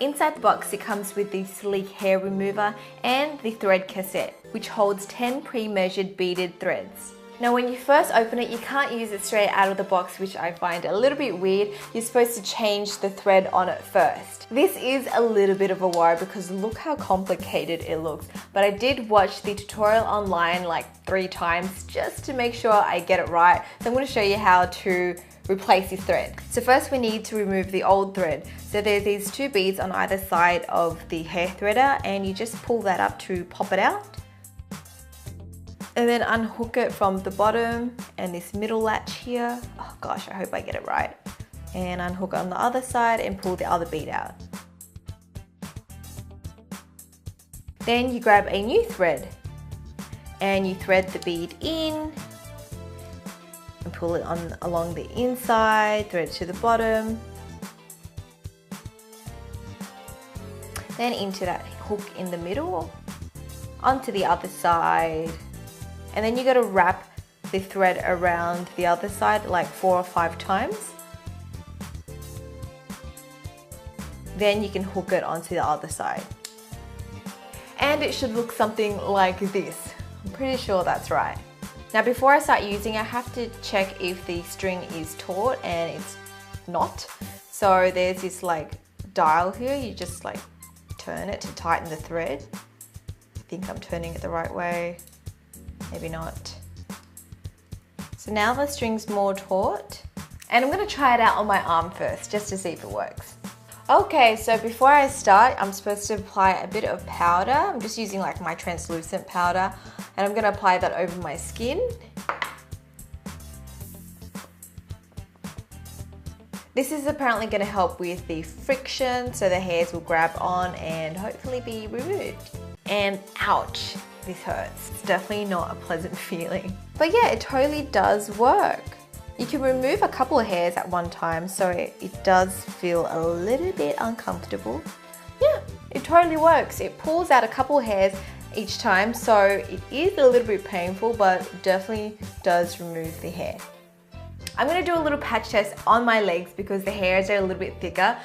Inside the box, it comes with the sleek hair remover and the thread cassette, which holds 10 pre-measured beaded threads. Now when you first open it, you can't use it straight out of the box, which I find a little bit weird. You're supposed to change the thread on it first. This is a little bit of a worry because look how complicated it looks. But I did watch the tutorial online like 3 times just to make sure I get it right. So I'm going to show you how to replace this thread. So first we need to remove the old thread. So there's these 2 beads on either side of the hair threader, and you just pull that up to pop it out. And then unhook it from the bottom and this middle latch here. Oh gosh, I hope I get it right. And unhook on the other side and pull the other bead out. Then you grab a new thread and you thread the bead in and pull it on along the inside, thread to the bottom. Then into that hook in the middle, onto the other side. And then you got to wrap the thread around the other side like 4 or 5 times. Then you can hook it onto the other side. And it should look something like this. I'm pretty sure that's right. Now before I start using it, I have to check if the string is taut, and it's not. So there's this like dial here, you just like turn it to tighten the thread. I think I'm turning it the right way. Maybe not. So now the string's more taut, and I'm going to try it out on my arm first just to see if it works. Okay, so before I start, I'm supposed to apply a bit of powder. I'm just using like my translucent powder, and I'm going to apply that over my skin. This is apparently going to help with the friction, so the hairs will grab on and hopefully be removed. And ouch! This hurts. It's definitely not a pleasant feeling. But yeah, it totally does work. You can remove a couple of hairs at one time, so it does feel a little bit uncomfortable. Yeah, it totally works. It pulls out a couple of hairs each time, so it is a little bit painful, but definitely does remove the hair. I'm going to do a little patch test on my legs because the hairs are a little bit thicker,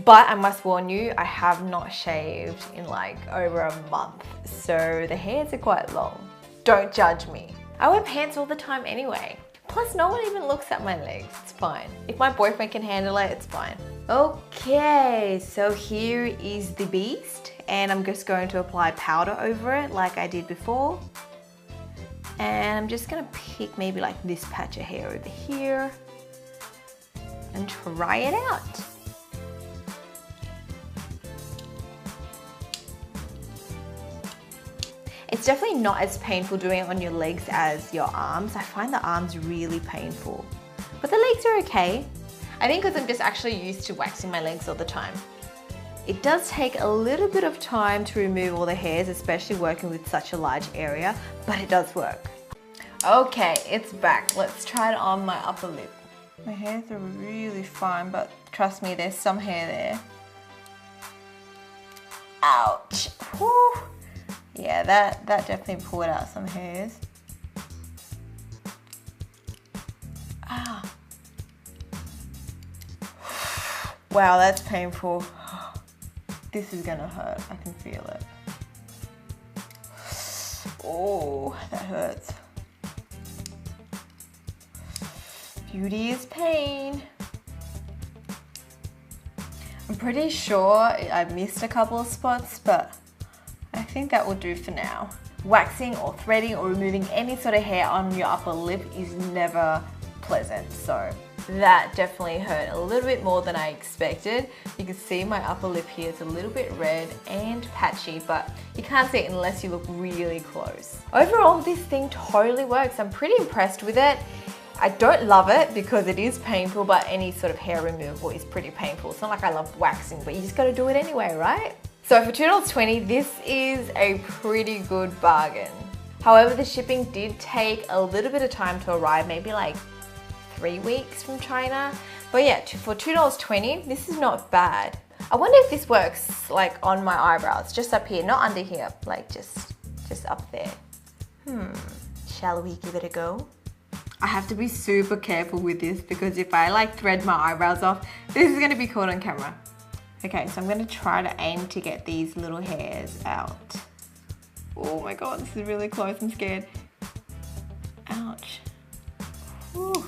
but I must warn you, I have not shaved in like over a month, so the hairs are quite long. Don't judge me. I wear pants all the time anyway. Plus no one even looks at my legs, it's fine. If my boyfriend can handle it, it's fine. Okay, so here is the beast, and I'm just going to apply powder over it like I did before. And I'm just gonna pick maybe like this patch of hair over here and try it out. It's definitely not as painful doing it on your legs as your arms. I find the arms really painful, but the legs are okay. I think because I'm just actually used to waxing my legs all the time. It does take a little bit of time to remove all the hairs, especially working with such a large area, but it does work. Okay, it's back. Let's try it on my upper lip. My hairs are really fine, but trust me, there's some hair there. Ouch. Whew. Yeah, that definitely pulled out some hairs. Ah. Wow, that's painful. This is gonna hurt, I can feel it. Oh, that hurts. Beauty is pain. I'm pretty sure I missed a couple of spots, but I think that will do for now. Waxing or threading or removing any sort of hair on your upper lip is never pleasant, so that definitely hurt a little bit more than I expected. You can see my upper lip here is a little bit red and patchy, but you can't see it unless you look really close. Overall, this thing totally works. I'm pretty impressed with it. I don't love it because it is painful, but any sort of hair removal is pretty painful. It's not like I love waxing, but you just gotta do it anyway, right? So for $2.20, this is a pretty good bargain. However, the shipping did take a little bit of time to arrive, maybe like 3 weeks from China. But yeah, for $2.20, this is not bad. I wonder if this works like on my eyebrows, just up here, not under here, like just up there. Shall we give it a go? I have to be super careful with this because if I like thread my eyebrows off, this is gonna be caught on camera. Okay, so I'm gonna try to aim to get these little hairs out. Oh my God, this is really close, I'm scared. Ouch. Whew.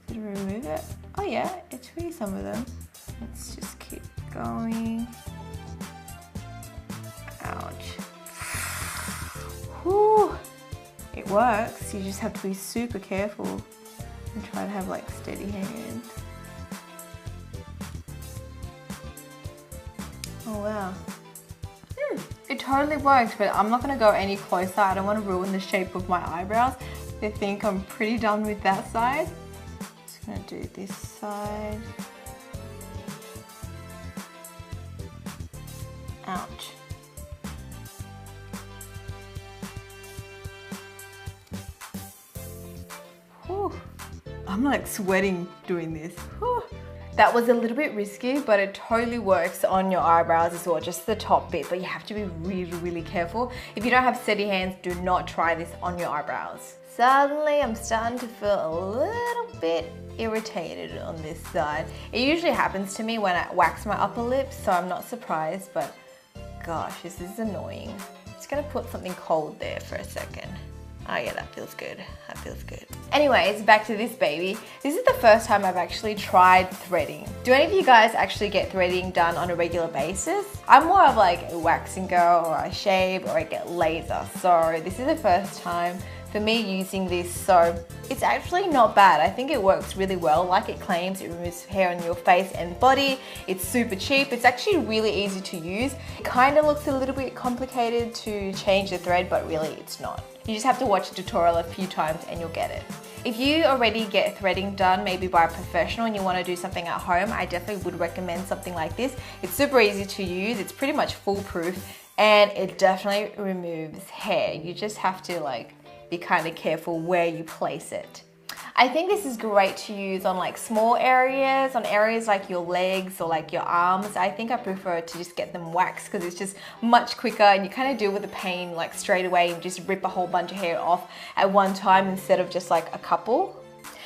Did I remove it? Oh yeah, it's really some of them. Let's just keep going. Ouch. Whew. It works, you just have to be super careful and try to have like steady hands. Oh wow. It totally worked, but I'm not going to go any closer. I don't want to ruin the shape of my eyebrows. I think I'm pretty done with that side. Just going to do this side. Ouch. Whew. I'm like sweating doing this. Whew. That was a little bit risky, but it totally works on your eyebrows as well, just the top bit, but you have to be really, really careful. If you don't have steady hands, do not try this on your eyebrows. Suddenly, I'm starting to feel a little bit irritated on this side. It usually happens to me when I wax my upper lip, so I'm not surprised, but gosh, this is annoying. I'm just gonna put something cold there for a second. Oh yeah, that feels good. That feels good. Anyways, back to this baby. This is the first time I've actually tried threading. Do any of you guys actually get threading done on a regular basis? I'm more of like a waxing girl, or I shave, or I get laser. So this is the first time for me using this, so it's actually not bad. I think it works really well. Like it claims, it removes hair on your face and body. It's super cheap. It's actually really easy to use. It kind of looks a little bit complicated to change the thread, but really it's not. You just have to watch a tutorial a few times and you'll get it. If you already get threading done, maybe by a professional, and you want to do something at home, I definitely would recommend something like this. It's super easy to use. It's pretty much foolproof, and it definitely removes hair. You just have to like be kind of careful where you place it. I think this is great to use on like small areas, on areas like your legs or like your arms. I think I prefer to just get them waxed because it's just much quicker, and you kind of deal with the pain like straight away and just rip a whole bunch of hair off at one time instead of just like a couple.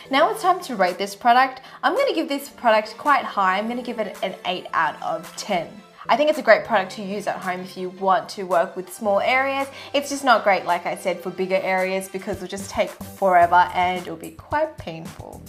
Now it's time to rate this product. I'm going to give this product quite high. I'm going to give it an 8 out of 10. I think it's a great product to use at home if you want to work with small areas. It's just not great, like I said, for bigger areas because it'll just take forever and it'll be quite painful.